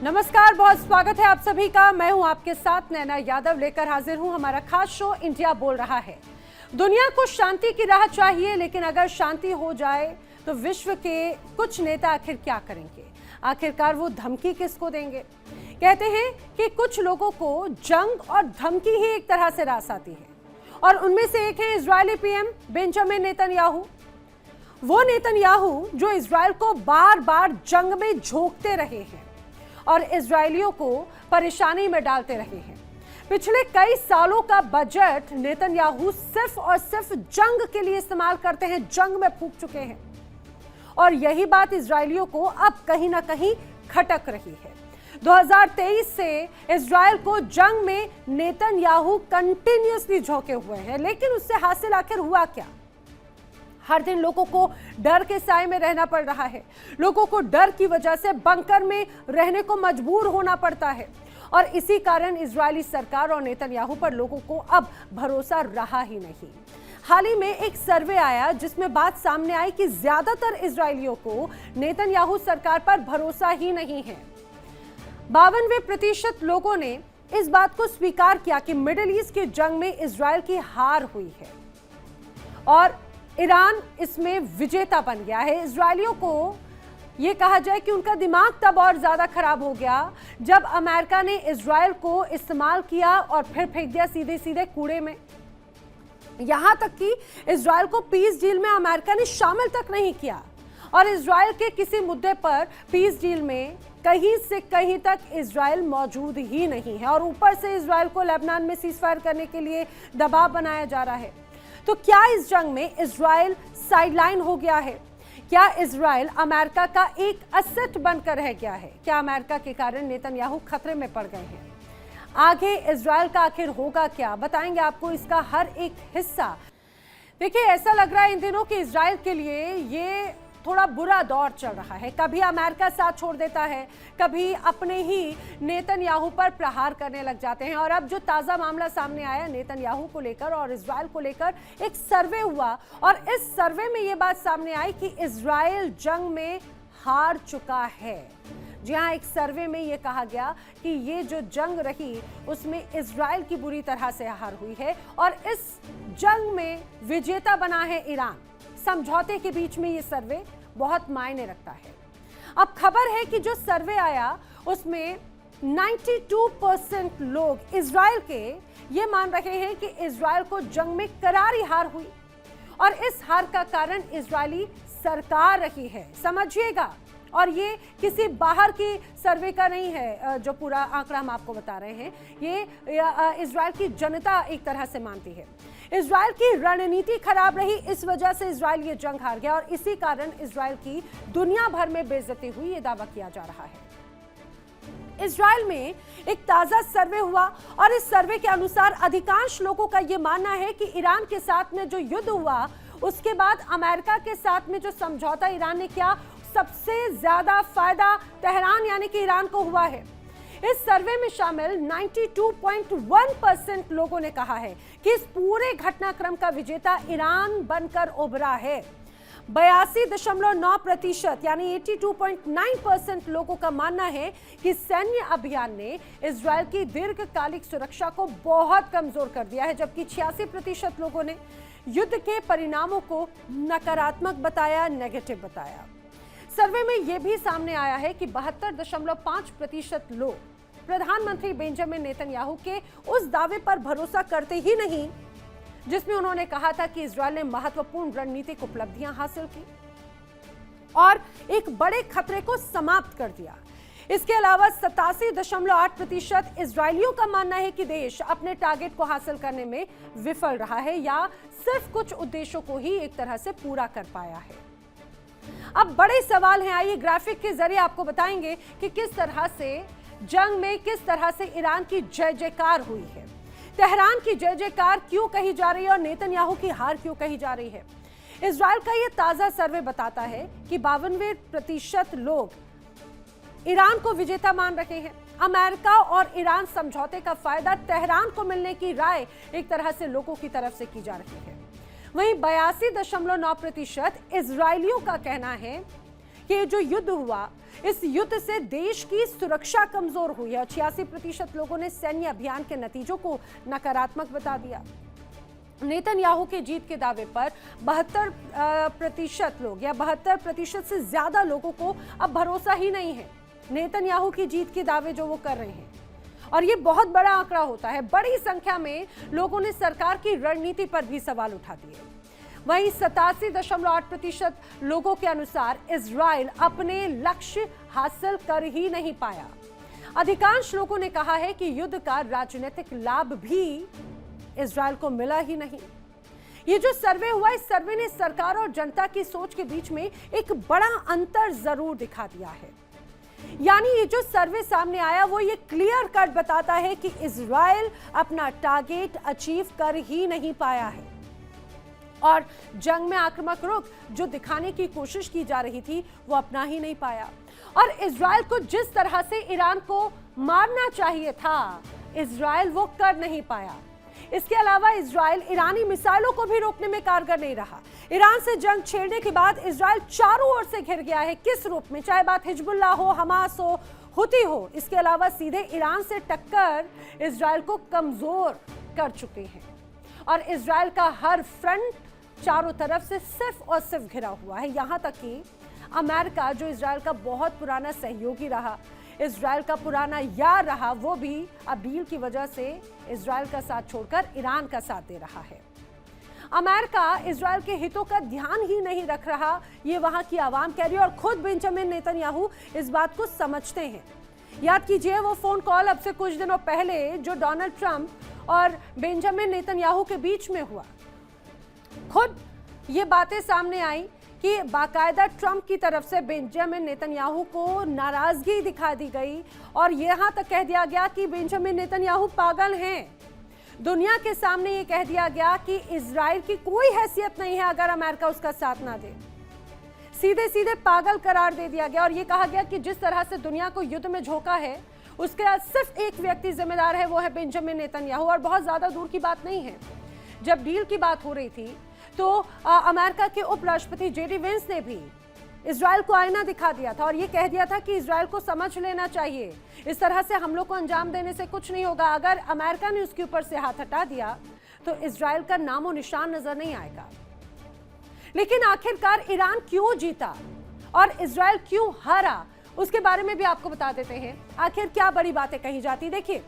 नमस्कार, बहुत स्वागत है आप सभी का। मैं हूं आपके साथ नैना यादव, लेकर हाजिर हूं हमारा खास शो इंडिया बोल रहा है। दुनिया को शांति की राह चाहिए, लेकिन अगर शांति हो जाए तो विश्व के कुछ नेता आखिर क्या करेंगे? आखिरकार वो धमकी किसको देंगे? कहते हैं कि कुछ लोगों को जंग और धमकी ही एक तरह से रास आती है, और उनमें से एक है इजरायली पीएम बेंजामिन नेतन्याहू। वो नेतन्याहू जो इजरायल को बार बार जंग में झोंकते रहे हैं और इजरायलियों को परेशानी में डालते रहे हैं। पिछले कई सालों का बजट नेतन्याहू सिर्फ और सिर्फ जंग के लिए इस्तेमाल करते हैं, जंग में फूंक चुके हैं, और यही बात इजरायलियों को अब कहीं ना कहीं खटक रही है। 2023 से इजरायल को जंग में नेतन्याहू कंटिन्यूअसली झोंके हुए हैं, लेकिन उससे हासिल आखिर हुआ क्या? हर दिन लोगों को डर के साए में रहना पड़ रहा है। लोगों को डर की वजह से बंकर में रहने को मजबूर होना पड़ता है, और इसी कारण इजरायली सरकार और नेतन्याहू पर लोगों को अब भरोसा रहा ही नहीं। हाल ही में एक सर्वे आया जिसमें बात सामने आई कि ज्यादातर इजरायलियों को नेतन्याहू सरकार पर भरोसा ही नहीं है। 52% लोगों ने इस बात को स्वीकार किया कि मिडिल ईस्ट की जंग में इजरायल की हार हुई है और ईरान इसमें विजेता बन गया है। इजरायलियों को यह कहा जाए कि उनका दिमाग तब और ज्यादा खराब हो गया जब अमेरिका ने इजरायल को इस्तेमाल किया और फिर फेंक दिया सीधे सीधे कूड़े में। यहां तक कि इजरायल को पीस डील में अमेरिका ने शामिल तक नहीं किया, और इजरायल के किसी मुद्दे पर पीस डील में कहीं से कहीं तक इजरायल मौजूद ही नहीं है, और ऊपर से इजरायल को लेबनान में सीजफायर करने के लिए दबाव बनाया जा रहा है। तो क्या इस जंग में इजरायल साइडलाइन हो गया है? क्या इजरायल अमेरिका का एक असेट बनकर रह गया है? क्या अमेरिका के कारण नेतन्याहू खतरे में पड़ गए हैं? आगे इजरायल का आखिर होगा क्या, बताएंगे आपको इसका हर एक हिस्सा। देखिए, ऐसा लग रहा है इन दिनों कि इजरायल के लिए ये थोड़ा बुरा दौर चल रहा है। कभी अमेरिका साथ छोड़ देता है, कभी अपने ही नेतन्याहू पर प्रहार करने लग जाते हैं। और अब जो ताज़ा मामला सामने आया नेतन्याहू को लेकर और इजरायल को लेकर, एक सर्वे हुआ और इस सर्वे में ये बात सामने आई कि इजरायल जंग में हार चुका है। जी हाँ, एक सर्वे में ये कहा गया कि ये जो जंग रही उसमें इजरायल की बुरी तरह से हार हुई है, और इस जंग में विजेता बना है ईरान। समझौते के बीच में ये सर्वे बहुत मायने रखता है। अब खबर है कि जो सर्वे आया उसमें 92% लोग इजरायल के ये मान रहे हैं कि इजरायल को जंग में करारी हार हुई, और इस हार का कारण इजरायली सरकार रही है। समझिएगा, और ये किसी बाहर की सर्वे का नहीं है जो पूरा आंकड़ा हम आपको बता रहे हैं। ये इजरायल की जनता एक तरह से मानती है। इजरायल की रणनीति खराब रही, इस वजह से इजरायल ये जंग हार गया, और इसी कारण इजरायल की दुनिया भर में बेइज्जती हुई, ये दावा किया जा रहा है। इजरायल में एक ताजा सर्वे हुआ, और इस सर्वे के अनुसार अधिकांश लोगों का यह मानना है कि ईरान के साथ में जो युद्ध हुआ उसके बाद अमेरिका के साथ में जो समझौता ईरान ने किया, सबसे ज्यादा फायदा तेहरान यानी कि ईरान को हुआ है। इस सर्वे में शामिल 92.1% लोगों ने कहा है कि इस पूरे घटनाक्रम का विजेता ईरान बनकर उभरा है। 82.9% यानी 82.9% लोगों का मानना है कि सैन्य अभियान ने इजरायल की दीर्घकालिक सुरक्षा को बहुत कमजोर कर दिया है, जबकि 86% लोगों ने युद्ध के परिणामों को नकारात्मक बताया, नेगेटिव बताया। सर्वे में यह भी सामने आया है कि 72.5% लोग प्रधानमंत्री बेंजामिन नेतन्याहू के उस दावे पर भरोसा करते ही नहीं जिसमें उन्होंने कहा था कि इजरायल ने महत्वपूर्ण रणनीतिक उपलब्धियां हासिल की और एक बड़े खतरे को समाप्त कर दिया। इसके अलावा 87.8% इजरायलियों का मानना है कि देश अपने टारगेट को हासिल करने में विफल रहा है, या सिर्फ कुछ उद्देश्यों को ही एक तरह से पूरा कर पाया है। अब बड़े सवाल हैं, आइए ग्राफिक के जरिए आपको बताएंगे कि किस तरह से जंग में किस तरह से ईरान की जय जयकार हुई है, तेहरान की जय जयकार क्यों कही जा रही है और नेतन्याहू की हार क्यों कही जा रही है। इजरायल का यह ताजा सर्वे बताता है कि 52% लोग ईरान को विजेता मान रहे हैं। अमेरिका और ईरान समझौते का फायदा तेहरान को मिलने की राय एक तरह से लोगों की तरफ से की जा रही है। वहीं 82.9% इजरायलियों का कहना है कि जो युद्ध हुआ इस युद्ध से देश की सुरक्षा कमजोर हुई है और 86% लोगों ने सैन्य अभियान के नतीजों को नकारात्मक बता दिया। नेतन्याहू के जीत के दावे पर 72% लोग या 72% से ज्यादा लोगों को अब भरोसा ही नहीं है नेतन्याहू की जीत के दावे जो वो कर रहे हैं। और ये बहुत बड़ा आंकड़ा होता है। बड़ी संख्या में लोगों ने सरकार की रणनीति पर भी सवाल उठा दिए। वहीं 87.8% लोगों के अनुसार इजराइल अपने लक्ष्य हासिल कर ही नहीं पाया। अधिकांश लोगों ने कहा है कि युद्ध का राजनीतिक लाभ भी इजराइल को मिला ही नहीं। ये जो सर्वे हुआ, इस सर्वे ने सरकार और जनता की सोच के बीच में एक बड़ा अंतर जरूर दिखा दिया है। यानी ये जो सर्वे सामने आया वो ये क्लियर कट बताता है कि इजराइल अपना टारगेट अचीव कर ही नहीं पाया है और जंग में आक्रामक रुख जो दिखाने की कोशिश की जा रही थी वो अपना ही नहीं पाया। और इजराइल को जिस तरह से ईरान को मारना चाहिए था, इजराइल वो कर नहीं पाया। इसके अलावा इजराइल ईरानी मिसाइलों को भी रोकने में कारगर नहीं रहा। ईरान से जंग छेड़ने के बाद इजराइल चारों ओर से घिर गया है। किस रूप में? चाहे बात हिजबुल्लाह हो, हमास हो, हुती हो। इसके अलावा सीधे ईरान से टक्कर इजराइल को कमजोर कर चुके हैं और इजराइल का हर फ्रंट चारों तरफ से सिर्फ और सिर्फ घिरा हुआ है। यहां तक कि अमेरिका, जो इजराइल का बहुत पुराना सहयोगी रहा, इजराइल का पुराना यार रहा, वो भी अब डील की वजह से इजराइल का साथ छोड़कर ईरान का साथ दे रहा है। अमेरिका इजराइल के हितों का ध्यान ही नहीं रख रहा, ये वहां की आवाम कह रही है और खुद बेंजामिन नेतन्याहू इस बात को समझते हैं। याद कीजिए वो फोन कॉल अब से कुछ दिनों पहले जो डोनाल्ड ट्रंप और बेंजामिन नेतन्याहू के बीच में हुआ। खुद ये बातें सामने आई कि बाकायदा ट्रंप की तरफ से बेंजामिन नेतन्याहू को नाराजगी दिखा दी गई और यहां तक कह दिया गया कि बेंजामिन नेतन्याहू पागल हैं। दुनिया के सामने ये कह दिया गया कि इजराइल की कोई हैसियत नहीं है अगर अमेरिका उसका साथ ना दे। सीधे सीधे पागल करार दे दिया गया और ये कहा गया कि जिस तरह से दुनिया को युद्ध में झोंका है उसके बाद सिर्फ एक व्यक्ति जिम्मेदार है, वो है बेंजामिन नेतन्याहू। और बहुत ज्यादा दूर की बात नहीं है, जब डील की बात हो रही थी तो अमेरिका के उपराष्ट्रपति जेडी वेंस ने भी इजराइल को आईना दिखा दिया था और ये कह दिया था कि इजराइल को समझ लेना चाहिए, इस तरह से हमलों को अंजाम देने से कुछ नहीं होगा। अगर अमेरिका ने उसके ऊपर से हाथ हटा दिया तो इजराइल का नामो निशान नजर नहीं आएगा। लेकिन आखिरकार ईरान क्यों जीता और इजराइल क्यों हारा, उसके बारे में भी आपको बता देते हैं। आखिर क्या बड़ी बातें कही जाती। देखिए,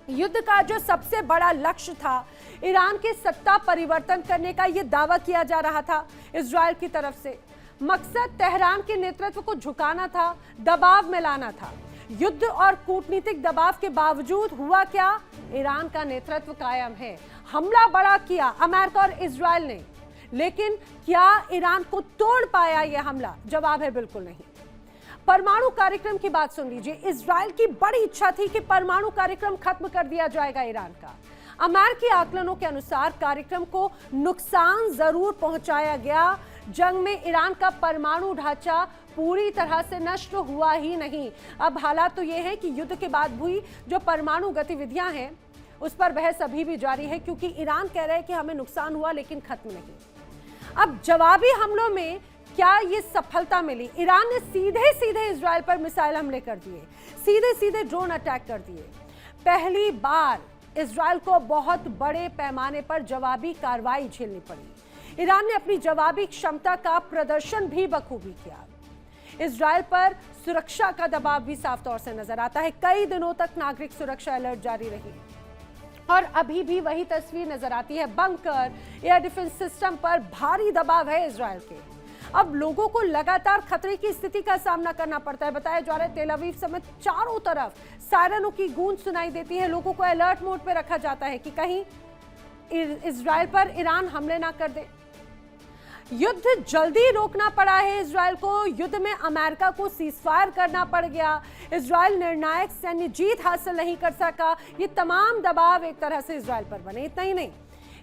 युद्ध का जो सबसे बड़ा लक्ष्य था, ईरान के सत्ता परिवर्तन करने का यह दावा किया जा रहा था इजराइल की तरफ से। मकसद तेहरान के नेतृत्व को झुकाना था, दबाव में लाना था। युद्ध और कूटनीतिक दबाव के बावजूद हुआ क्या? ईरान का नेतृत्व कायम है। हमला बड़ा किया अमेरिका और इजराइल ने, लेकिन क्या ईरान को तोड़ पाया यह हमला? जवाब है बिल्कुल नहीं। परमाणु कार्यक्रम की बात सुन लीजिए। इजराइल की बड़ी इच्छा थी कि परमाणु कार्यक्रम खत्म कर दिया जाएगा ईरान का। अमेरिकी आकलनों के अनुसार कार्यक्रम को नुकसान जरूर पहुंचाया गया। जंग में ईरान का परमाणु ढांचा पूरी तरह से नष्ट हुआ ही नहीं। अब हालात तो यह है कि युद्ध के बाद हुई जो परमाणु गतिविधियां हैं उस पर बहस अभी भी जारी है, क्योंकि ईरान कह रहे हैं कि हमें नुकसान हुआ लेकिन खत्म नहीं। अब जवाबी हमलों में क्या ये सफलता मिली? ईरान ने सीधे सीधे इजराइल पर मिसाइल हमले कर दिए, सीधे सीधे ड्रोन अटैक कर दिए। पहली बार इजराइल को बहुत बड़े पैमाने पर जवाबी कार्रवाई झेलनी पड़ी। ईरान ने अपनी जवाबी क्षमता का प्रदर्शन भी बखूबी किया। इजराइल पर सुरक्षा का दबाव भी साफ तौर से नजर आता है। कई दिनों तक नागरिक सुरक्षा अलर्ट जारी रही और अभी भी वही तस्वीर नजर आती है। बंकर, एयर डिफेंस सिस्टम पर भारी दबाव है इजराइल के। अब लोगों को लगातार खतरे की स्थिति का सामना करना पड़ता है। बताया जा रहा है तेल अवीव समेत चारों तरफ सायरनों की गूंज सुनाई देती है। लोगों को अलर्ट मोड पे रखा जाता है कि कहीं इजराइल पर ईरान हमले ना कर दे। युद्ध जल्दी रोकना पड़ा है इजराइल को। युद्ध में अमेरिका को सीजफायर करना पड़ गया। इजराइल निर्णायक सैन्य जीत हासिल नहीं कर सका। ये तमाम दबाव एक तरह से इजराइल पर बने। इतना ही नहीं,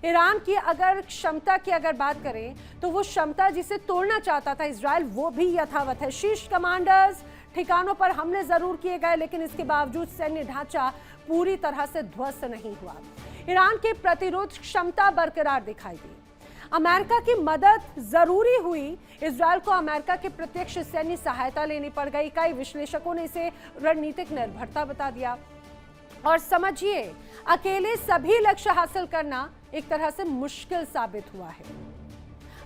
ईरान की अगर क्षमता की अगर बात करें तो वो क्षमता जिसे तोड़ना चाहता था इजराइल, वो भी यथावत है। शीर्ष कमांडर्स ठिकानों पर हमले जरूर किए गए, लेकिन इसके बावजूद सैन्य ढांचा पूरी तरह से ध्वस्त नहीं हुआ। ईरान की प्रतिरोध क्षमता बरकरार दिखाई दी। अमेरिका की मदद जरूरी हुई। इजरायल को अमेरिका के प्रत्यक्ष सैन्य सहायता लेनी पड़ गई। कई विश्लेषकों ने इसे रणनीतिक निर्भरता बता दिया। और समझिए, अकेले सभी लक्ष्य हासिल करना एक तरह से मुश्किल साबित हुआ है।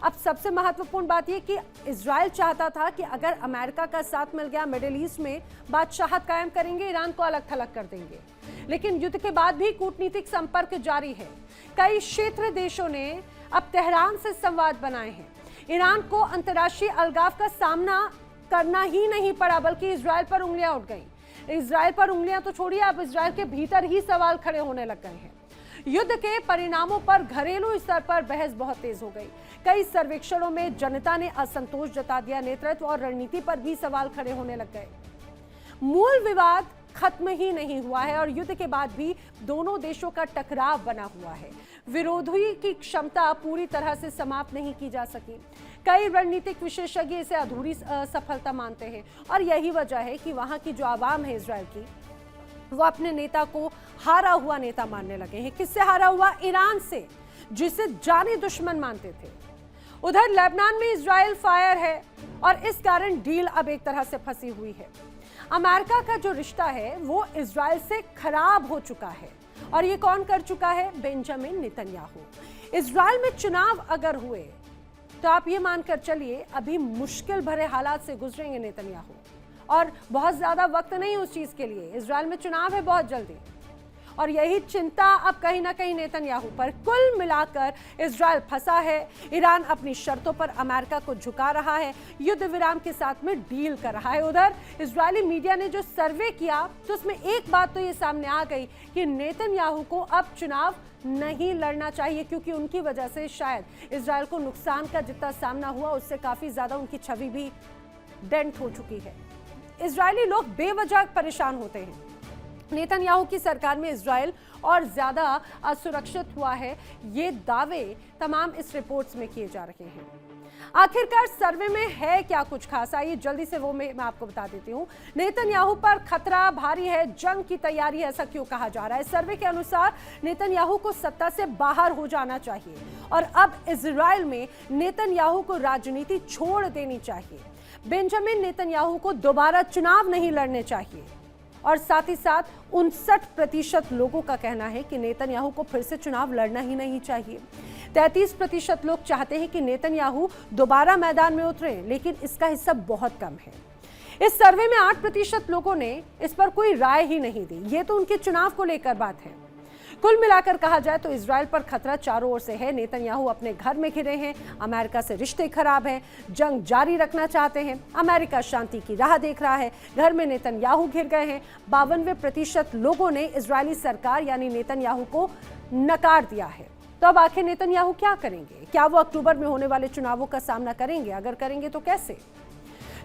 अब सबसे महत्वपूर्ण बात यह कि इजरायल चाहता था कि अगर अमेरिका का साथ मिल गया, मिडिल ईस्ट में बादशाहत कायम करेंगे, ईरान को अलग थलग कर देंगे। लेकिन युद्ध के बाद भी कूटनीतिक संपर्क जारी है। कई क्षेत्रीय देशों ने अब तेहरान से संवाद बनाए हैं। ईरान को अंतर्राष्ट्रीय अलगाव का सामना करना ही नहीं पड़ा, बल्कि इजरायल पर उंगलियां उठ गई। इजरायल पर उंगलियां तो छोड़िए, अब इजरायल के भीतर ही सवाल खड़े होने लग गए हैं। युद्ध के परिणामों पर घरेलू स्तर पर बहस बहुत तेज हो गई। कई सर्वेक्षणों में जनता ने असंतोष जता दिया। नेतृत्व और रणनीति पर भी सवाल खड़े होने लग गए। मूल विवाद खत्म ही नहीं हुआ है और युद्ध के बाद भी दोनों देशों का टकराव बना हुआ है। विरोधी की क्षमता पूरी तरह से समाप्त नहीं की जा सकी। कई रणनीतिक विशेषज्ञ इसे अधूरी सफलता मानते हैं और यही वजह है कि वहां की जो आवाम है इजरायल की, वो अपने नेता को हारा हुआ नेता मानने लगे हैं। किससे हारा हुआ? ईरान से, जिसे जानी दुश्मन मानते थे। उधर लेबनान में इजरायल फायर है और इस कारण डील अब एक तरह से फंसी हुई है। अमेरिका का जो रिश्ता है वो इजरायल से खराब हो चुका है और ये कौन कर चुका है? Benjamin Netanyahu. इजरायल में चुनाव अगर हुए तो आप ये मानकर चलिए अभी मुश्किल भरे हालात से गुजरेंगे नेतन्याहू, और बहुत ज्यादा वक्त नहीं उस चीज के लिए। इजरायल में चुनाव है बहुत जल्दी और यही चिंता अब कहीं ना कहीं नेतन्याहू पर। कुल मिलाकर इजरायल फंसा है। ईरान अपनी शर्तों पर अमेरिका को झुका रहा है, युद्ध विराम के साथ में डील कर रहा है। उधर इजरायली मीडिया ने जो सर्वे किया तो उसमें एक बात तो ये सामने आ गई कि नेतन्याहू को अब चुनाव नहीं लड़ना चाहिए, क्योंकि उनकी वजह से शायद इजरायल को नुकसान का जितना सामना हुआ उससे काफी ज्यादा उनकी छवि भी डेंट हो चुकी है। इजरायली लोग बेवजह परेशान होते हैं। नेतन्याहू की सरकार में इजरायल और ज्यादा असुरक्षित हुआ है, ये दावे तमाम इस रिपोर्ट्स में किए जा रहे हैं। आखिरकार सर्वे में है क्या कुछ खास? आइए जल्दी से वो मैं आपको बता देती हूँ। नेतन्याहू पर खतरा भारी है, जंग की तैयारी है, ऐसा क्यों कहा जा रहा है? सर्वे के अनुसार नेतन्याहू को सत्ता से बाहर हो जाना चाहिए और अब इजरायल में नेतन्याहू को राजनीति छोड़ देनी चाहिए। बेंजामिन नेतन्याहू को दोबारा चुनाव नहीं लड़ने चाहिए और साथ ही साथ 59% लोगों का कहना है कि नेतन्याहू को फिर से चुनाव लड़ना ही नहीं चाहिए। 33% लोग चाहते हैं कि नेतन्याहू दोबारा मैदान में उतरे, लेकिन इसका हिस्सा बहुत कम है। इस सर्वे में 8% लोगों ने इस पर कोई राय ही नहीं दी। ये तो उनके चुनाव को लेकर बात है। कुल मिलाकर कहा जाए तो इजरायल पर खतरा चारों ओर से है। नेतन्याहू अपने घर में घिरे हैं, अमेरिका से रिश्ते खराब हैं, जंग जारी रखना चाहते हैं, अमेरिका शांति की राह देख रहा है, घर में नेतन्याहू घिर गए हैं। 52% लोगों ने इजरायली सरकार यानी नेतन्याहू को नकार दिया है। तो अब आखिर नेतन्याहू क्या करेंगे? क्या वो अक्टूबर में होने वाले चुनावों का सामना करेंगे? अगर करेंगे तो कैसे?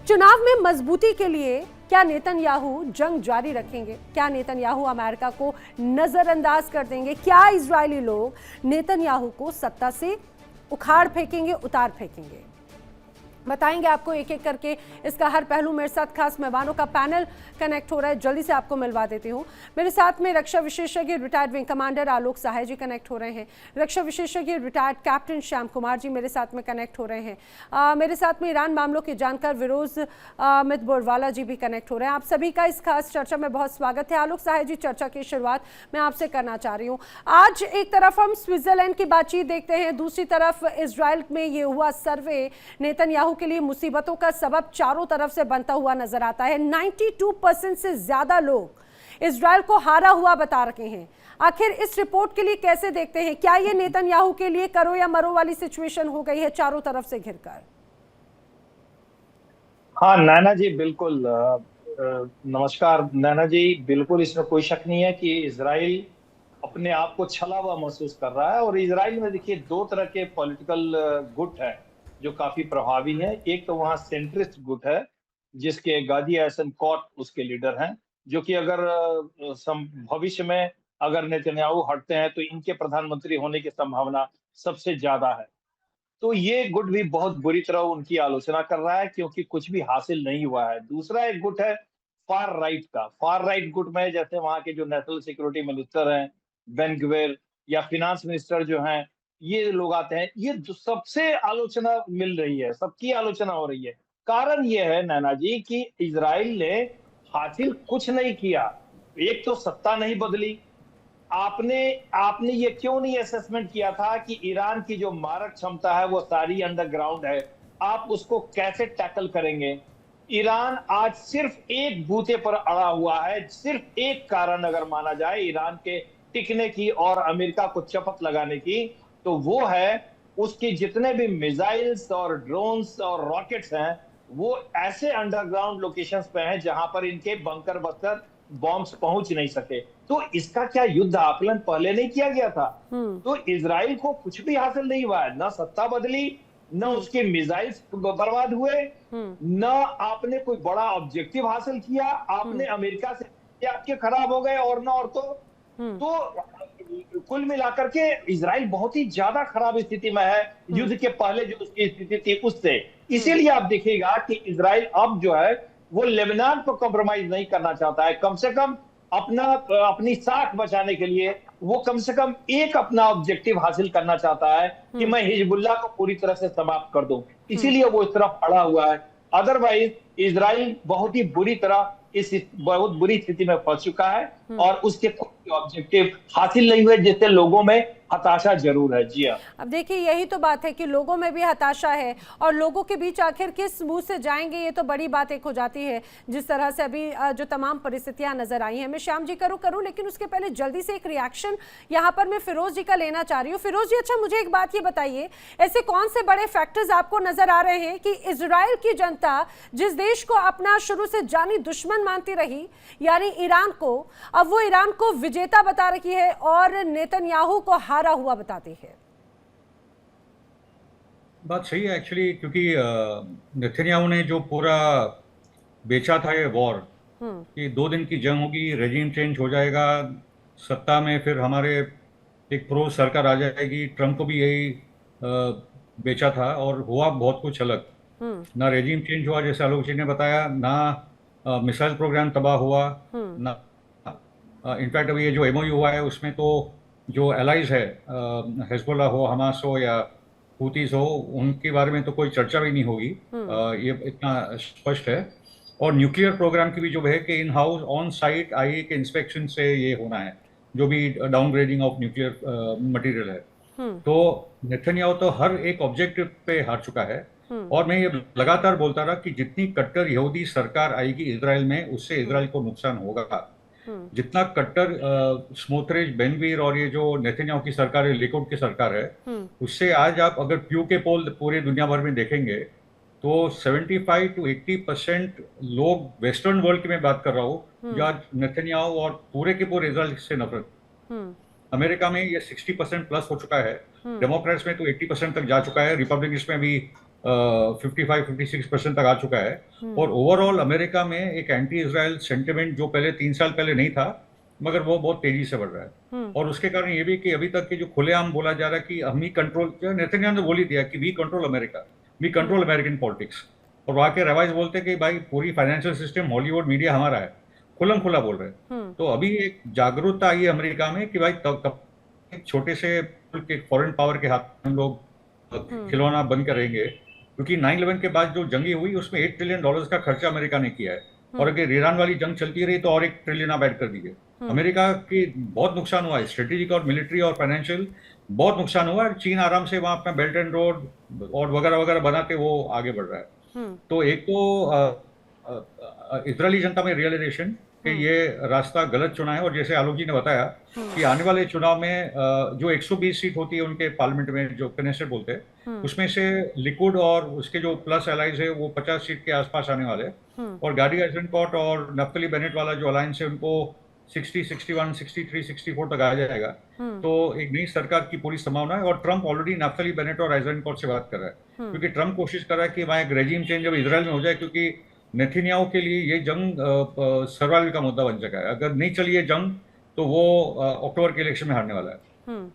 चुनाव में मजबूती के लिए क्या नेतन्याहू जंग जारी रखेंगे? क्या नेतन्याहू अमेरिका को नजरअंदाज कर देंगे? क्या इजरायली लोग नेतन्याहू को सत्ता से उखाड़ फेंकेंगे, उतार फेंकेंगे? बताएंगे आपको एक एक करके इसका हर पहलू। मेरे साथ खास मेहमानों का पैनल कनेक्ट हो रहा है, जल्दी से आपको मिलवा देती हूँ। मेरे साथ में रक्षा विशेषज्ञ रिटायर्ड विंग कमांडर आलोक सहाय जी कनेक्ट हो रहे हैं। रक्षा विशेषज्ञ रिटायर्ड कैप्टन श्याम कुमार जी मेरे साथ में कनेक्ट हो रहे हैं। मेरे साथ में ईरान मामलों के जानकार विरोज अमित बोरवाला जी भी कनेक्ट हो रहे हैं। आप सभी का इस खास चर्चा में बहुत स्वागत है। आलोक सहाय जी, चर्चा की शुरुआत मैं आपसे करना चाह रही हूँ। आज एक तरफ हम स्विट्जरलैंड की बातचीत देखते हैं, दूसरी तरफ इजराइल में ये हुआ सर्वे नेतन्याहू के लिए मुसीबतों का सबब चारों तरफ से बनता हुआ नजर आता है। 92% से ज्यादा लोग इजराइल को हारा हुआ बता रहे हैं। आखिर इस रिपोर्ट के लिए कैसे देखते हैं? क्या ये नेतन्याहू के लिए करो या मरो वाली सिचुएशन हो गई है चारों तरफ से घिरकर? हाँ नैना जी, बिल्कुल। नमस्कार नैना जी। बिल्कुल इसमें कोई शक नहीं है कि इजराइल अपने आप को छला हुआ महसूस कर रहा है। और इजराइल में देखिए दो तरह के पॉलिटिकल गुट है जो काफी प्रभावी है। एक तो वहाँ सेंट्रिस्ट गुट है जिसके गादी ऐसेनकॉट उसके लीडर हैं, जो कि अगर भविष्य में अगर नेतन्याहू हटते हैं तो इनके प्रधानमंत्री होने की संभावना सबसे ज्यादा है। तो ये गुट भी बहुत बुरी तरह उनकी आलोचना कर रहा है क्योंकि कुछ भी हासिल नहीं हुआ है। दूसरा एक गुट है फार राइट का। फार राइट गुट में जैसे वहाँ के जो नेशनल सिक्योरिटी मिनिस्टर हैं बेन ग्वेर, या फिनांस मिनिस्टर जो हैं ये लोग आते हैं, ये जो सबसे आलोचना मिल रही है, सबकी आलोचना हो रही है। कारण ये है नैना जी कि इजराइल ने हासिल कुछ नहीं किया। एक तो सत्ता नहीं बदली। आपने आपने ये क्यों नहीं असेसमेंट किया था कि ईरान की जो मारक क्षमता है वो सारी अंडरग्राउंड है, आप उसको कैसे टैकल करेंगे? ईरान आज सिर्फ एक बूते पर अड़ा हुआ है। सिर्फ एक कारण अगर माना जाए ईरान के टिकने की और अमेरिका को चपत लगाने की, तो वो है उसके जितने भी मिसाइल्स और ड्रोन्स और रॉकेट्स हैं, वो ऐसे अंडरग्राउंड लोकेशंस पे हैं जहां पर इनके बंकर बस्टर बॉम्ब्स पहुंच नहीं सके। तो इसका क्या युद्ध आकलन पहले नहीं किया गया था? तो इजराइल को कुछ भी हासिल नहीं हुआ है। ना सत्ता बदली, न उसके मिसाइल्स बर्बाद हुए, न आपने कोई बड़ा ऑब्जेक्टिव हासिल किया। आपने अमेरिका से आपके खराब हो गए, और न और तो कुल मिलाकर के इजराइल बहुत ही ज्यादा खराब स्थिति में है युद्ध के पहले जो उसकी स्थिति थी उससे। इसीलिए आप देखिएगा कि इजराइल अब जो है वो लेबनान को कॉम्प्रोमाइज नहीं करना चाहता है। कम से कम अपनी साख बचाने के लिए वो कम से कम एक अपना ऑब्जेक्टिव हासिल करना चाहता है कि मैं हिजबुल्लाह को पूरी तरह से समाप्त कर दूं। इसीलिए वो इस तरफ अड़ा हुआ है। अदरवाइज इजराइल बहुत बुरी स्थिति में फंस चुका है और उसके कोई ऑब्जेक्टिव हासिल नहीं हुए, जिससे लोगों में हताशा जरूर है। जी हाँ, अब देखिए यही तो बात है कि लोगों में भी हताशा है और लोगों के बीच आखिर किस मुंह से जाएंगे, ये तो बड़ी बात एक हो जाती है। जिस तरह से अभी जो तमाम परिस्थितियां नजर आई हैं, मैं श्याम जी करूं लेकिन उसके पहले जल्दी से एक रिएक्शन यहाँ पर मैं फिरोज जी का लेना चाह रही हूँ। फिरोज जी, अच्छा मुझे एक बात ये बताइए, ऐसे कौन से बड़े फैक्टर्स आपको नजर आ रहे हैं कि इजराइल की जनता जिस देश को अपना शुरू से जानी दुश्मन मानती रही यानी ईरान को, अब वो ईरान को विजेता बता रही है और नेतन्याहू को हारा हुआ बताती है? बात सही है एक्चुअली, क्योंकि नेतन्याहू ने जो पूरा बेचा था ये वॉर कि 2 दिन की जंग होगी, रेजिम चेंज हो जाएगा, सत्ता में फिर हमारे एक प्रो सरकार आ जाएगी, ट्रम्प को भी यही बेचा था और हुआ बहुत कुछ अलग। ना रेजिम चेंज हुआ जैसे आलोक जी ने बताया, ना मिसाइल प्रोग्राम तबाह हुआ, ना इनफैक्ट अभी ये जो एमओयू हुआ है उसमें तो जो एलाइज है, हिजबुल्लाह हो, हमास हो या हुतीज हो, उनके बारे में तो कोई चर्चा भी नहीं होगी। ये इतना स्पष्ट है। और न्यूक्लियर प्रोग्राम की भी जो है कि इन हाउस ऑन साइट आईए के इंस्पेक्शन से ये होना है, जो भी डाउनग्रेडिंग ऑफ न्यूक्लियर मटेरियल है। तो नेतन्याहू तो हर एक ऑब्जेक्टिव पे हार चुका है। और मैं ये लगातार बोलता रहा कि जितनी कट्टर यहूदी सरकार आएगी इजराइल में, उससे इजराइल को नुकसान होगा। जितना कट्टर स्मोत्रिच, बेनवीर और ये जो नेतन्याहू की सरकार है, लिकुड की सरकार है, उससे आज आप अगर प्यू के पोल पूरे दुनिया भर में देखेंगे तो 75 to 80% लोग वेस्टर्न वर्ल्ड की मैं बात कर रहा हूँ जो आज नेतन्याहू और पूरे के पूरे इजराइल से नफरत। अमेरिका में ये 60% प्लस हो चुका है, डेमोक्रेट्स में तो 80% तक जा चुका है, रिपब्लिकन्स में भी 55-56% तक आ चुका है। और ओवरऑल अमेरिका में एक एंटी इजराइल सेंटिमेंट जो पहले 3 साल पहले नहीं था, मगर वो बहुत तेजी से बढ़ रहा है। और उसके कारण ये भी कि अभी तक के जो खुलेआम बोला जा रहा है कि हम ही कंट्रोल, नेतन्याहू ने बोल ही दिया कि we control America, we control American politics. और वहां के रवाइज बोलते हैं कि भाई पूरी फाइनेंशियल सिस्टम, हॉलीवुड, मीडिया हमारा है, खुलम खुला बोल रहे हैं। तो अभी एक जागरूकता आई है अमेरिका में कि भाई तब छोटे से फॉरेन पावर के हाथ हम लोग खिलौना बंद करेंगे, क्योंकि 9/11 के बाद जो जंगी हुई उसमें $8 ट्रिलियन का खर्चा अमेरिका ने किया है। और अगर ईरान वाली जंग चलती रही तो और $1 ट्रिलियन आप ऐड कर दीजिए। अमेरिका की बहुत नुकसान हुआ है, स्ट्रेटेजिक और मिलिट्री और फाइनेंशियल बहुत नुकसान हुआ है। चीन आराम से वहां अपना बेल्ट एंड रोड और वगैरह वगैरह बनाते वो आगे बढ़ रहा है। तो एक तो इजरायली जनता में रियलाइजेशन कि ये रास्ता गलत चुना है। और जैसे आलोक जी ने बताया कि आने वाले चुनाव में जो 120 सीट होती है उनके पार्लियामेंट में, जो कनेसेट बोलते हैं, उसमें से लिकुड और उसके जो प्लस अलायंस है वो 50 सीट के आसपास आने वाले। और गाडी आइजनकोट और नफ्तली बेनेट वाला जो अलायंस है उनको 60, 61, 63, 64 तक आ जाएगा। तो एक नई सरकार की पूरी संभावना है। और ट्रंप ऑलरेडी नफ्तली बेनेट और आइजनकोट से बात कर रहा है, क्योंकि ट्रंप कोशिश कर रहा है कि वहां एक रेजिम चेंज अब इजराइल में हो जाए, क्योंकि नेतन्याहू के लिए ये जंग सर्वाइवल का मुद्दा बन चुका है। अगर नहीं चली ये जंग तो वो अक्टूबर के इलेक्शन में हारने वाला है।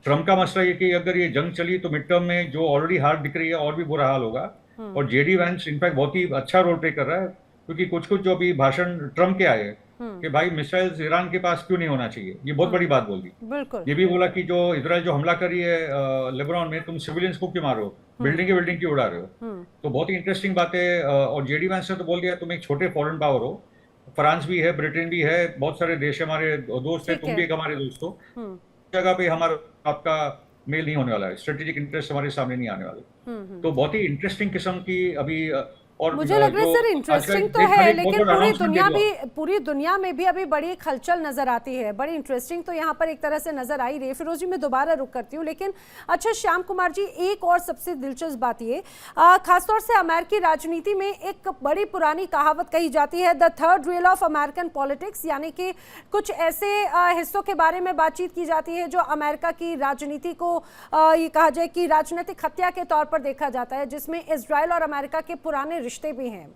ट्रंप का मसला ये कि अगर ये जंग चली तो मिड टर्म में जो ऑलरेडी हार दिख रही है और भी बुरा हाल होगा। और जेडी वैंस इनफैक्ट बहुत ही अच्छा रोल प्ले कर रहा है, क्योंकि कुछ जो अभी भाषण ट्रंप के आए कि भाई मिसाइल्स ईरान के पास क्यों नहीं होना चाहिए, ये बहुत बड़ी बात बोल दी। बिल्कुल। ये भी बोला कि जो इजराइल जो हमला करी है लेबनान में, तुम सिविलियंस को क्यों मार रहे हो, बिल्डिंग क्यों उड़ा रहे हो। तो बहुत ही इंटरेस्टिंग बात है। और जेडी वैंस ने तो बोल दिया तुम एक छोटे फॉरेन पावर हो, फ्रांस भी है, ब्रिटेन भी है, बहुत सारे देश हमारे दोस्त है, तुम भी एक हमारे दोस्त हो, जगह पे हमारा आपका मेल नहीं होने वाला है, स्ट्रेटेजिक इंटरेस्ट हमारे सामने नहीं आने वाले। तो बहुत ही इंटरेस्टिंग किस्म की अभी और मुझे लग रहा है सर इंटरेस्टिंग तो है, लेकिन पूरी दुनिया में भी अभी बड़ी एक हलचल नजर आती है, बड़ी इंटरेस्टिंग तो यहाँ पर एक तरह से नजर आई रही है। फिरोज जी मैं दोबारा रुक करती हूँ, लेकिन अच्छा श्याम कुमार जी एक और सबसे दिलचस्प बात ये, खासतौर से अमेरिकी राजनीति में एक बड़ी पुरानी कहावत कही जाती है, the third rail of American politics, यानी कि कुछ ऐसे हिस्सों के बारे में बातचीत की जाती है जो अमेरिका की राजनीति को ये कहा जाए कि राजनीतिक हत्या के तौर पर देखा जाता है, जिसमें इजराइल और अमेरिका के पुराने रिश्ते भी हैं।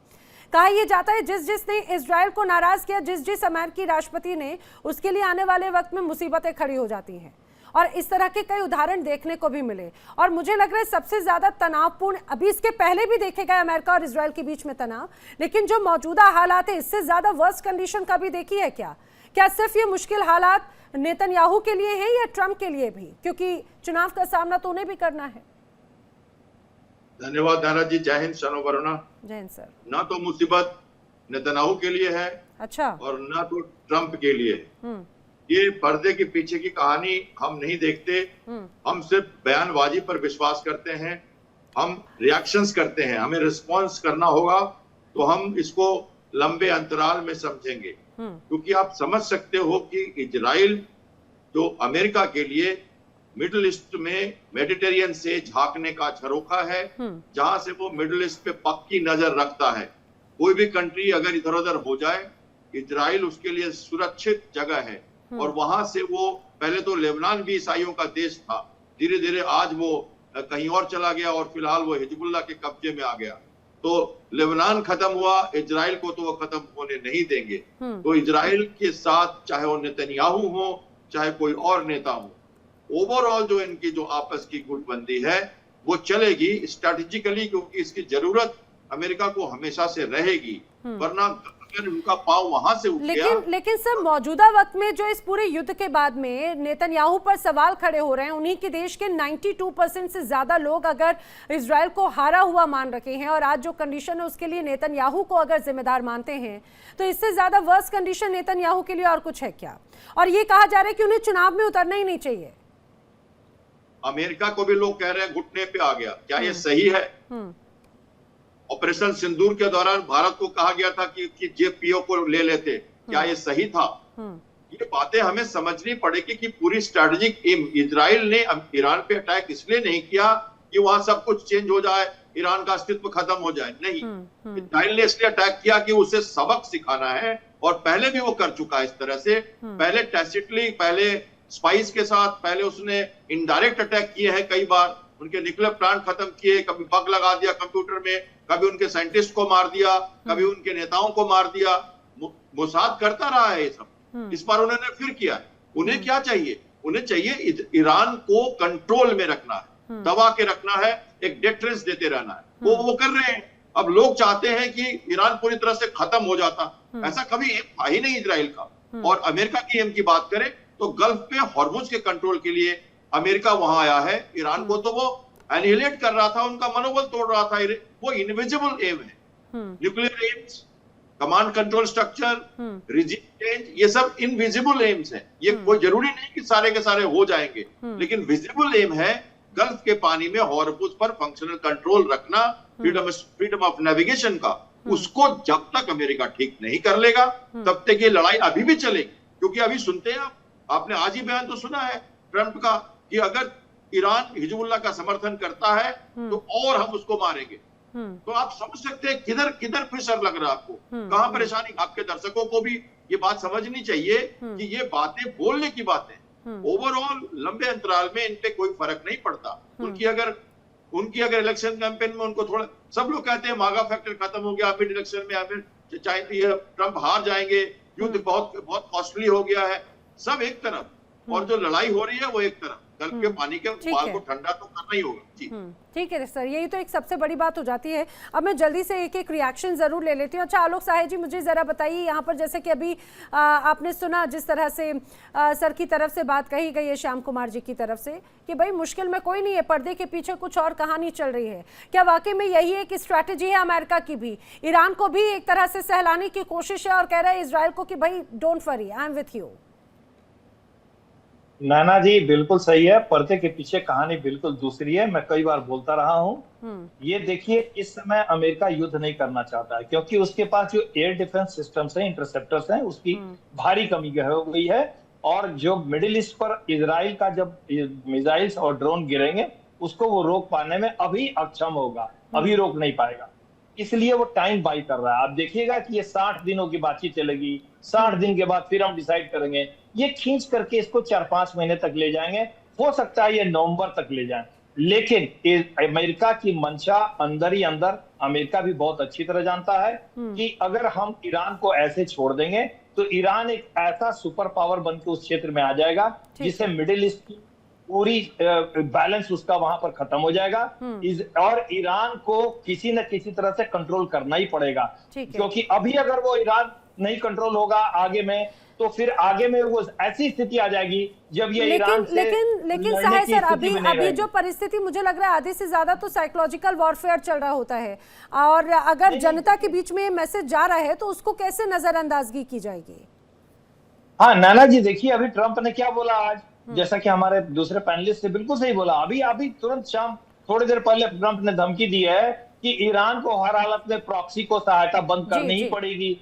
कहा यह जाता है जिसने इजराइल को नाराज किया, जिस अमेरिकी राष्ट्रपति ने, उसके लिए आने वाले वक्त में मुसीबतें खड़ी हो जाती हैं। और इस तरह के कई उदाहरण देखने को भी मिले। और मुझे लग रहा है सबसे ज्यादा तनावपूर्ण, अभी इसके पहले भी देखे गए अमेरिका और इजराइल के बीच में तनाव, लेकिन जो मौजूदा हालात है इससे ज्यादा वर्स्ट कंडीशन कभी देखी है क्या सिर्फ ये मुश्किल हालात नेतन्याहू के लिए है या ट्रंप के लिए भी, क्योंकि चुनाव का सामना तो उन्हें भी करना है। धन्यवाद नारा जी, जय हिंद, शनो वरुणा। जय हिंद सर। ना तो मुसीबत नेतन्याहू के लिए है, अच्छा, और ना तो ट्रंप के लिए। ये पर्दे के पीछे की कहानी हम नहीं देखते, हम सिर्फ बयानबाजी पर विश्वास करते हैं, हम रिएक्शंस करते हैं। हमें रिस्पॉन्स करना होगा तो हम इसको लंबे अंतराल में समझेंगे, क्योंकि आप समझ सकते हो कि इजराइल जो अमेरिका के लिए मिडिल ईस्ट में मेडिटेरियन से झांकने का झरोखा है, जहां से वो मिडिल ईस्ट पे पक्की नजर रखता है। कोई भी कंट्री अगर इधर उधर हो जाए, इजराइल उसके लिए सुरक्षित जगह है। और वहां से वो, पहले तो लेबनान भी ईसाइयों का देश था, धीरे धीरे आज वो कहीं और चला गया और फिलहाल वो हिजबुल्लाह के कब्जे में आ गया। तो लेबनान खत्म हुआ, इजराइल को तो वो खत्म होने नहीं देंगे। तो इजराइल के साथ चाहे वो नेतन्याहू हो, चाहे कोई और नेता हो, ओवरऑल जो इनकी जो आपस की गुटबंदी है वो चलेगी स्ट्रेटेजिकली, क्योंकि इसकी जरूरत अमेरिका को हमेशा से रहेगी। वरना अगर उनका पांव वहां से उठ गया। लेकिन सर मौजूदा वक्त में जो इस पूरे युद्ध के बाद में नेतन्याहू पर सवाल खड़े हो रहे हैं, उन्हीं के देश के 92% से ज्यादा लोग अगर इजराइल को हारा हुआ मान रखे हैं और आज जो कंडीशन है उसके लिए नेतन्याहू को अगर जिम्मेदार मानते हैं, तो इससे ज्यादा वर्स्ट कंडीशन नेतन्याहू के लिए और कुछ है क्या? और ये कहा जा रहा है कि उन्हें चुनाव में उतरना ही नहीं चाहिए। अमेरिका को भी लोग कह रहे हैं घुटने पे आ गया, क्या ये सही है? ऑपरेशन सिंदूर के दौरान भारत को कहा गया था कि जेपीओ को ले लेते, क्या ये सही था? ये बातें हमें समझनी पड़ेगी कि पूरी स्ट्रैटेजिक एम, इजराइल ने ईरान पे अटैक इसलिए नहीं किया कि वहां सब कुछ चेंज हो जाए, ईरान का अस्तित्व खत्म हो जाए, नहीं। इजराइल ने इसलिए अटैक किया कि उसे सबक सिखाना है, और पहले भी वो कर चुका है इस तरह से। पहले टैसिटली, पहले स्पाइस के साथ, पहले उसने इनडायरेक्ट अटैक किए हैं कई बार, उनके न्यूक्लियर प्लांट खत्म किए, कभी बग लगा दिया कंप्यूटर में, कभी उनके साइंटिस्ट को मार दिया, कभी उनके नेताओं को मार दिया। मोसाद करता रहा है ये सब, इस बार उन्होंने फिर किया है। उन्हें क्या चाहिए? उन्हें चाहिए ईरान को कंट्रोल में रखना है, दबा के रखना है, एक डेटरेंस देते रहना है। वो कर रहे हैं। अब लोग चाहते हैं कि ईरान पूरी तरह से खत्म हो जाता, ऐसा कभी एम था ही नहीं इजराइल का। और अमेरिका की एम की बात करें तो गल्फ पे हॉर्मुज के कंट्रोल के लिए अमेरिका वहां आया है। ईरान को तो वो एनिहिलेट कर रहा था, उनका मनोबल तोड़ रहा था। वो इनविजिबल एम है। Nuclear AIIMS, command control structure, regime change, ये सब इनविजिबल एम्स हैं। ये कोई जरूरी नहीं कि सारे के सारे हो जाएंगे, लेकिन विजिबल एम है गल्फ के पानी में हॉर्मुज पर फंक्शनल कंट्रोल रखना, फ्रीडम ऑफ नेविगेशन का। उसको जब तक अमेरिका ठीक नहीं कर लेगा तब तक ये लड़ाई अभी भी चलेगी। क्योंकि अभी सुनते हैं आपने आज ही बयान तो सुना है ट्रंप का कि अगर ईरान हिजबुल्लाह का समर्थन करता है तो और हम उसको मारेंगे। तो आप समझ सकते हैं किधर किधर प्रेशर लग रहा है आपको, कहां परेशानी। आपके दर्शकों को भी ये बात समझनी चाहिए कि ये बातें बोलने की बातें, ओवरऑल लंबे अंतराल में इन पे कोई फर्क नहीं पड़ता। उनकी अगर इलेक्शन कैंपेन में उनको थोड़ा, सब लोग कहते हैं मागा फैक्टर खत्म हो गया मिड इलेक्शन में, या फिर चाहे ट्रंप हार जाएंगे, युद्ध बहुत बहुत कॉस्टली हो गया है, सब एक तरफ, और जो लड़ाई हो रही है वो एक तरफ। कल के पानी के उबाल को ठंडा तो करना ही होगा जी। ठीक है सर, यही तो एक सबसे बड़ी बात हो जाती है। अब मैं जल्दी से एक एक रिएक्शन जरूर ले लेती हूँ। अच्छा आलोक साहे जी, मुझे जरा बताइए यहाँ पर, जैसे कि अभी आपने सुना जिस तरह से सर की तरफ से बात कही गई है, श्याम कुमार जी की तरफ से, कि भाई मुश्किल में कोई नहीं है, पर्दे के पीछे कुछ और कहानी चल रही है। क्या वाकई में यही एक स्ट्रैटेजी है अमेरिका की भी, ईरान को भी एक तरह से सहलाने की कोशिश है और कह रहा है इजराइल को कि भाई don't worry, I am with you? नाना जी बिल्कुल सही है, पर्दे के पीछे कहानी बिल्कुल दूसरी है। मैं कई बार बोलता रहा हूँ, ये देखिए इस समय अमेरिका युद्ध नहीं करना चाहता है, क्योंकि उसके पास जो एयर डिफेंस सिस्टम्स हैं, इंटरसेप्टर्स हैं, उसकी भारी कमी हो गई है। और जो मिडिल ईस्ट पर इजराइल का जब मिसाइल्स और ड्रोन गिरेंगे, उसको वो रोक पाने में अभी अक्षम होगा, अभी रोक नहीं पाएगा। इसलिए वो टाइम बाई कर रहा है। आप देखिएगा कि ये 60 दिनों की बातचीत चलेगी, 60 दिन के बाद फिर हम डिसाइड करेंगे। ये खींच करके इसको 4-5 महीने तक ले जाएंगे, हो सकता है ये नवंबर तक ले जाएं। लेकिन अमेरिका की मंशा अंदर ही अंदर अमेरिका भी बहुत अच्छी तरह जानता है कि अगर हम ईरान को ऐसे छोड़ देंगे तो ईरान एक ऐसा सुपर पावर बनकर उस क्षेत्र में आ जाएगा जिससे मिडिल ईस्ट की पूरी बैलेंस उसका वहां पर खत्म हो जाएगा। और ईरान को किसी न किसी तरह से कंट्रोल करना ही पड़ेगा, क्योंकि अभी अगर वो ईरान नहीं कंट्रोल होगा आगे में, तो फिर आगे में वो ऐसी स्थिति आ जाएगी जब ये ईरान से लेकिन साहे सर, अभी जो परिस्थिति मुझे लग रहा है आधे से ज्यादा तो साइकोलॉजिकल वॉरफेयर चल रहा होता है, और अगर जनता के बीच में ये मैसेज जा रहा है तो उसको कैसे नजरअंदाजगी की जाएगी? हाँ नाना जी, देखिए अभी ट्रंप ने क्या बोला आज, जैसा कि हमारे दूसरे पैनलिस्ट ने बिल्कुल सही बोला। अभी तुरंत शाम थोड़ी देर पहले ट्रंप ने धमकी दी है कि ईरान को हर हालत में प्रॉक्सी को सहायता बंद करनी ही पड़ेगी।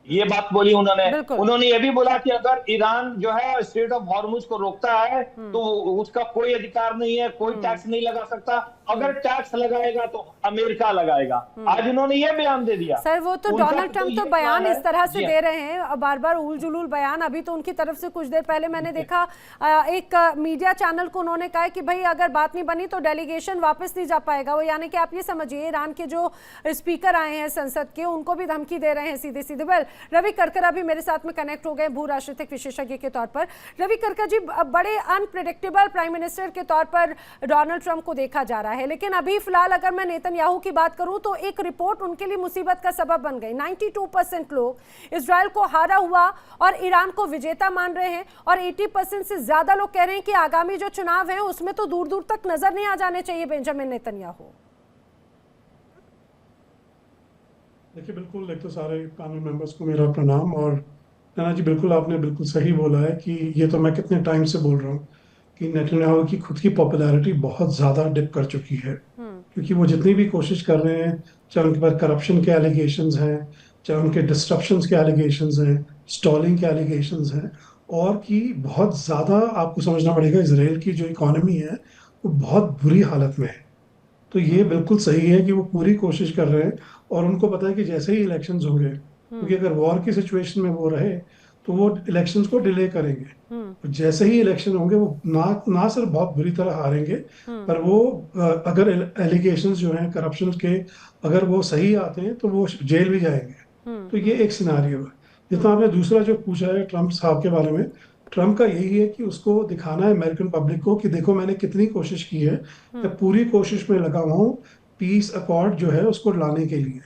ये बात बोली उन्होंने ये भी बोला कि अगर ईरान जो है स्ट्रेट ऑफ हॉर्मुज को रोकता है तो उसका कोई अधिकार नहीं है, कोई टैक्स नहीं लगा सकता, अगर टैक्स लगाएगा तो अमेरिका लगाएगा। आज इन्होंने ये बयान दे दिया। सर वो तो डोनाल्ड ट्रंप तो बयान इस तरह से दे रहे हैं, बार बार उल जुलूल बयान। अभी तो उनकी तरफ से कुछ देर पहले मैंने देखा एक मीडिया चैनल को उन्होंने कहा कि भाई अगर बात नहीं बनी तो डेलीगेशन वापस नहीं जा पाएगा। वो यानी कि आप ये समझिए ईरान के जो स्पीकर आए हैं संसद के, उनको भी धमकी दे रहे हैं सीधे सीधे। वेल, रवि करकर अभी मेरे साथ में कनेक्ट हो गए भू राजनीतिक विशेषज्ञ के तौर पर। रवि करकर जी, बड़े अनप्रेडिक्टेबल प्राइम मिनिस्टर के तौर पर डोनाल्ड ट्रंप को देखा जा रहा है, लेकिन अभी फिलहाल अगर मैं नेतन्याहू की बात करूं तो एक रिपोर्ट उनके लिए मुसीबत का सबब बन गई। 92% लोग इजराइल को हारा हुआ और ईरान को विजेता मान रहे हैं, और 80% से ज्यादा लोग कह रहे हैं कि आगामी जो चुनाव है उसमें तो दूर दूर तक नजर नहीं आ जाने चाहिए बेंजामिन नेतन्याहू। देखिए बिल्कुल, एक तो सारे पैनल मेंबर्स को मेरा प्रणाम। और नाना जी बिल्कुल आपने बिल्कुल सही बोला है कि ये तो मैं कितने टाइम से बोल रहा हूँ कि नेतन्याहू की खुद की पॉपुलैरिटी बहुत ज़्यादा डिप कर चुकी है, क्योंकि वो जितनी भी कोशिश कर रहे हैं, चाहे उनके पास करप्शन के एलिगेशंस हैं, चाहे उनके डिस्ट्रप्शंस के एलिगेशंस हैं, स्टॉलिंग के एलिगेशंस हैं, और कि बहुत ज़्यादा आपको समझना पड़ेगा इसराइल की जो इकोनॉमी है वो बहुत बुरी हालत में है। तो ये बिल्कुल सही है कि वो पूरी कोशिश कर रहे हैं, और उनको पता है कि जैसे ही इलेक्शंस होंगे, क्योंकि अगर वॉर की सिचुएशन में वो रहे तो वो इलेक्शंस को डिले करेंगे। जैसे ही इलेक्शन होंगे वो ना सिर्फ बहुत बुरी तरह हारेंगे, पर वो अगर एलिगेशंस जो हैं करप्शन के अगर वो सही आते हैं तो वो जेल भी जाएंगे। तो ये एक सिनारियो है। जितना आपने दूसरा जो पूछा है ट्रंप साहब के बारे में, ट्रंप का यही है कि उसको दिखाना है अमेरिकन पब्लिक को कि देखो मैंने कितनी कोशिश की है, मैं पूरी कोशिश में लगा हुआ हूँ पीस अकॉर्ड जो है उसको लाने के लिए,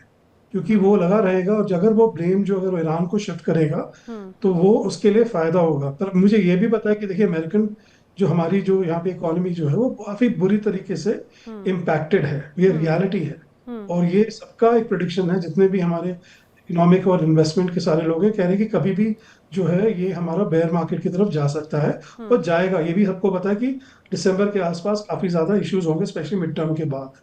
क्योंकि वो लगा रहेगा। और अगर वो ब्लेम जो अगर वो ईरान को शिफ्ट करेगा तो वो उसके लिए फायदा होगा। पर मुझे ये भी पता है कि देखिए अमेरिकन जो हमारी जो यहाँ पे इकोनॉमी जो है वो काफी बुरी तरीके से इम्पैक्टेड है, ये रियलिटी है। और ये सबका एक प्रेडिक्शन है, जितने भी हमारे इकोनॉमिक और इन्वेस्टमेंट के सारे लोग हैं कह रहे हैं कि कभी भी जो है ये हमारा बेयर मार्केट की तरफ जा सकता है और जाएगा। ये भी सबको पता है कि दिसंबर के आसपास काफी ज्यादा इश्यूज होंगे, स्पेशली मिड टर्म के बाद।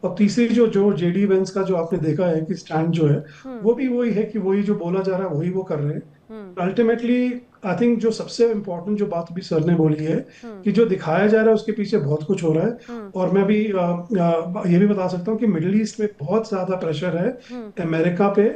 और तीसरी जो जेडी वेंस का जो आपने देखा है कि स्टैंड जो है वो भी वही है कि वही जो बोला जा रहा है वही वो कर रहे हैं। अल्टीमेटली आई थिंक जो सबसे इम्पोर्टेंट जो बात भी सर ने बोली है कि जो दिखाया जा रहा है उसके पीछे बहुत कुछ हो रहा है। और मैं भी ये भी बता सकता हूँ कि मिडिल ईस्ट में बहुत ज्यादा प्रेशर है अमेरिका पे,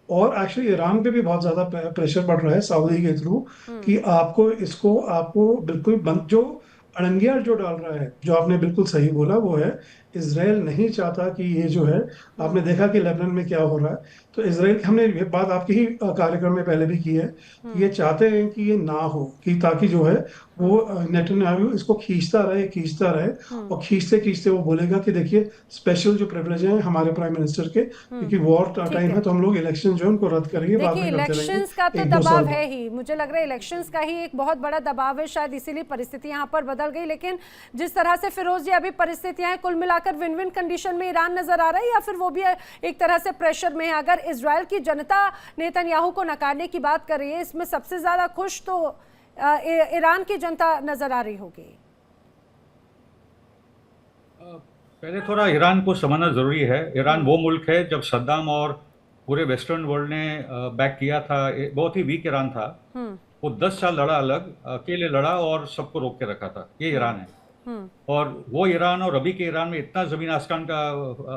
और एक्चुअली ईरान पे भी बहुत ज्यादा प्रेशर बढ़ रहा है सऊदी के थ्रू कि आपको बिल्कुल बंद, जो अड़ंगियां जो डाल रहा है, जो आपने बिल्कुल सही बोला वो है इसराइल नहीं चाहता कि ये जो है, आपने देखा कि लेबनान में क्या हो रहा है, तो इसराइल, हमने ये बात आपके ही कार्यक्रम में पहले भी की है, कि ये चाहते हैं कि ये ना हो, कि ताकि जो है वो नेतन्याहू इसको खींचता रहे और खींचते खींचते वो बोलेगा कि देखिए स्पेशल जो प्रिविलेज हैं हमारे प्राइम मिनिस्टर के, क्योंकि वॉर टाइम है तो हम लोग इलेक्शन जो है उनको रद्द करेंगे, बाद देखिए में करते इलेक्शंस का तो रहेंगे 1-2 दबाव साल है ही, मुझे लग रहा है इलेक्शंस का ही एक बहुत बड़ा दबाव है, शायद इसीलिए परिस्थिति यहाँ पर बदल गई। लेकिन जिस तरह से फिरोज जी अभी परिस्थितियां हैं, कुल मिलाकर विन विन कंडीशन में ईरान नजर आ रहा है, या फिर वो भी एक तरह से प्रेशर में है? अगर इजराइल की जनता नेतन्याहू को नकारने की बात कर रही है, इसमें सबसे ज्यादा खुश तो ईरान की जनता नजर आ रही होगी। पहले थोड़ा ईरान को समझना जरूरी है। ईरान वो मुल्क है, जब सद्दाम और पूरे वेस्टर्न वर्ल्ड ने बैक किया था, बहुत ही वीक ईरान था, वो 10 साल लड़ा, अलग अकेले लड़ा और सबको रोक के रखा था। ये ईरान है। और वो ईरान और अभी के ईरान में इतना जमीन आसमान का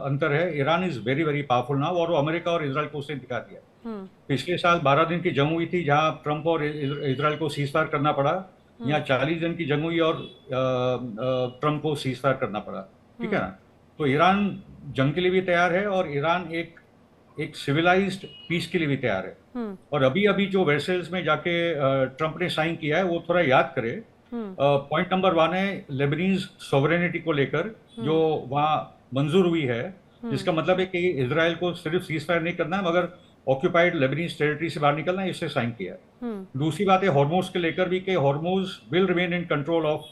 अंतर है। Iran is very very powerful now, और वो अमेरिका और इजराइल को उसने दिखा दिया। पिछले साल 12 दिन की जंग हुई थी, जहां ट्रंप और इजराइल को सीजफायर करना पड़ा। यहाँ 40 दिन की जंग हुई और ट्रंप को सीजफायर करना पड़ा। ठीक है ना? तो ईरान जंग के लिए भी तैयार है, और ईरान एक सिविलाइज्ड पीस के लिए भी तैयार है। और अभी जो वेसेल्स में जाके ट्रंप ने साइन किया है, वो थोड़ा याद करे। पॉइंट नंबर 1 है लेबनीज सॉवरेनिटी को लेकर, जो वहाँ मंजूर हुई है, जिसका मतलब है कि इजराइल को सिर्फ सीज फायर नहीं करना है, मगर ऑक्यूपाइड लेबनीज टेरिटरी से बाहर निकलना है, इससे साइन किया है। दूसरी बात है हॉर्मोज के लेकर भी, कि Hormoz will remain in control of,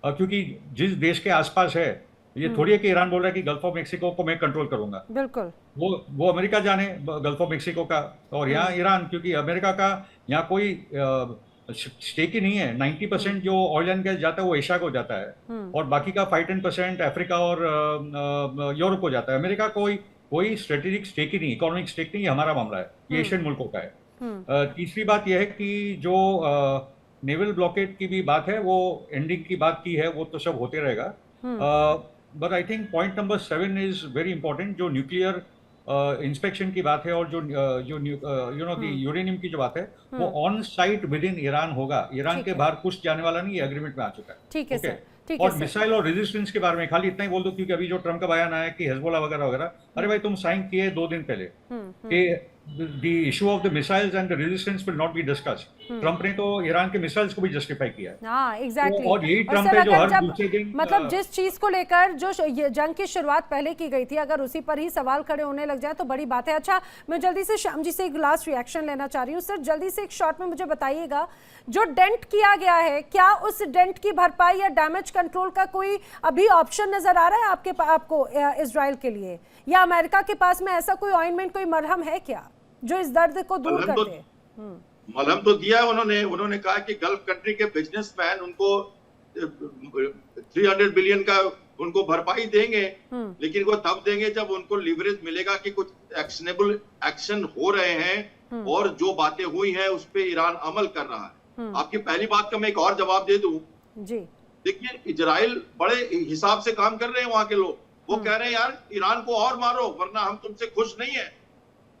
क्योंकि जिस देश के आसपास है, ये थोड़ी है कि ईरान बोल रहा है कि गल्फ ऑफ मेक्सिको को मैं कंट्रोल करूंगा। बिल्कुल, वो अमेरिका जाने गल्फ ऑफ मेक्सिको का, और यहाँ ईरान, क्योंकि अमेरिका का यहाँ कोई स्टेक ही नहीं है। 90% जो ऑयल एंड गैस जाता है वो एशिया को जाता है, और बाकी का 5-10% अफ्रीका और यूरोप को जाता है। अमेरिका कोई स्ट्रेटेजिक स्टेक ही नहीं, इकोनॉमिक स्टेक नहीं, हमारा मामला है, ये एशियन मुल्कों का है। तीसरी बात यह है कि जो नेवल ब्लॉकेट की भी बात है, वो एंडिंग की बात की है, वो तो सब होते रहेगा। But I think point number 7 is very important, जो न्यूक्लियर इंस्पेक्शन की बात है, और जो यूरेनियम की जो बात है, वो on site with in Iran होगा। ईरान के बाहर कुछ जाने वाला नहीं, एग्रीमेंट में आ चुका है। ठीक है सर, ठीक और है मिसाइल और रेजिस्टेंस के बारे में खाली इतना ही बोल दो, क्योंकि अभी जो ट्रम्प का बयान आया कि हिजबुल्लाह वगैरह वगैरह, अरे भाई तुम साइन किए 2 दिन पहले कि the issue of the missiles and the resistance will not be discussed. Trump ने तो ईरान के मिसाइल्स को भी जस्टिफाई किया है। हाँ, एग्जैक्टली। और यही ट्रंप है जो हर दूसरे दिन, मतलब जिस चीज को लेकर जो जंग की शुरुआत पहले की गई थी, अगर उसी पर ही सवाल खड़े होने लग जाए तो बड़ी बात है। अच्छा, मैं जल्दी से श्याम जी से एक लास्ट रिएक्शन लेना चाह रही हूँ। सर जल्दी से एक शॉर्ट में मुझे बताइएगा, जो डेंट किया गया है, क्या उस डेंट की भरपाई या डैमेज कंट्रोल का कोई अभी ऑप्शन नजर आ रहा है आपको इजराइल के लिए, या अमेरिका के पास में ऐसा कोई ऑइंटमेंट, कोई मरहम है क्या जो इस दर्द को दूर कर दे? मलहम तो दिया है उन्होंने कहा कि गल्फ कंट्री के बिजनेसमैन उनको 300 बिलियन का उनको भरपाई देंगे, लेकिन वो तब देंगे जब उनको लीवरेज मिलेगा कि कुछ एक्शनेबल एक्शन हो रहे हैं, और जो बातें हुई हैं उस पे ईरान अमल कर रहा है। आपकी पहली बात का मैं एक और जवाब दे दूं जी। देखिए, इजराइल बड़े हिसाब से काम कर रहे हैं वहां के लोग। वो कह रहे हैं यार ईरान को और मारो, वरना हम तुमसे खुश नहीं है।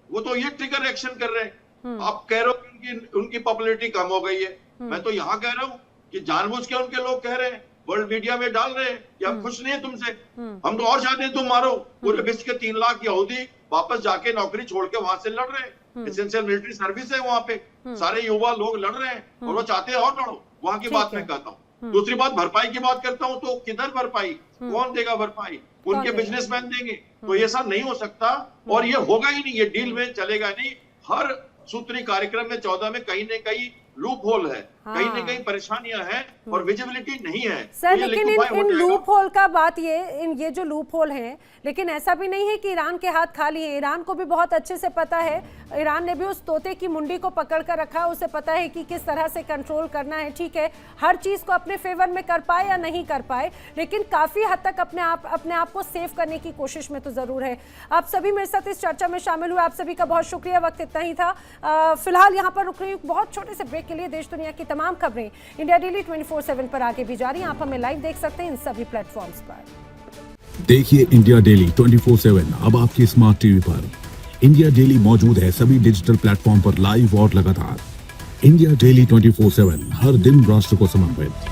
वो तो ये ट्रिगर एक्शन कर रहे हैं। आप कह रहे हो कि उनकी पॉपुलैरिटी कम हो गई है, मैं तो यहाँ कह रहा हूँ कि जानबूझ के उनके लोग कह रहे हैं, वर्ल्ड मीडिया में डाल रहे हैं कि हम खुश नहीं है तुमसे, हम तो और चाहते हैं तुम मारो। पूरे विश्व के 3 लाख यहूदी वापस जाके नौकरी छोड़ के वहां से लड़ रहे हैं। एसेंशियल मिलिट्री सर्विस है वहां पे, सारे युवा लोग लड़ रहे हैं, और वो चाहते हैं और लड़ो। वहां की बात मैं कहता हूँ। दूसरी बात, भरपाई की बात करता हूँ, तो किधर भरपाई, कौन देगा भरपाई? उनके बिजनेसमैन देंगे। तो ये सब नहीं हो सकता, और ये होगा ही नहीं, ये डील में चलेगा नहीं। हर सूत्री कार्यक्रम में 14 में कहीं न कहीं लूप होल है, कहीं न कहीं परेशानियां हैं, और विजिबिलिटी नहीं है। सर लेकिन इन लूप होल का बात ये जो लूप होल है, लेकिन ऐसा भी नहीं है कि ईरान के हाथ खाली है। ईरान को भी बहुत अच्छे से पता है, ईरान ने भी उस तोते की मुंडी को पकड़ कर रखा, उसे पता है कि किस तरह से कंट्रोल करना है। ठीक है, हर चीज को अपने फेवर में कर पाए या नहीं कर पाए, लेकिन काफी हद तक अपने आप को सेव करने की कोशिश में तो जरूर है। आप सभी मेरे साथ इस चर्चा में शामिल हुए, आप सभी का बहुत शुक्रिया। वक्त इतना ही था, फिलहाल यहाँ पर रुक रही हूँ बहुत छोटे से ब्रेक के लिए। देश दुनिया की तमाम खबरें इंडिया डेली 24/7 पर आगे भी जारी हैं। आप हमें लाइव देख सकते हैं इन सभी प्लेटफॉर्म्स पर। देखिए इंडिया डेली 24/7 अब आपकी स्मार्ट टीवी पर। इंडिया डेली मौजूद है सभी डिजिटल प्लेटफॉर्म पर लाइव और लगातार। इंडिया डेली 24/7 हर दिन राष्ट्र को समर्पित।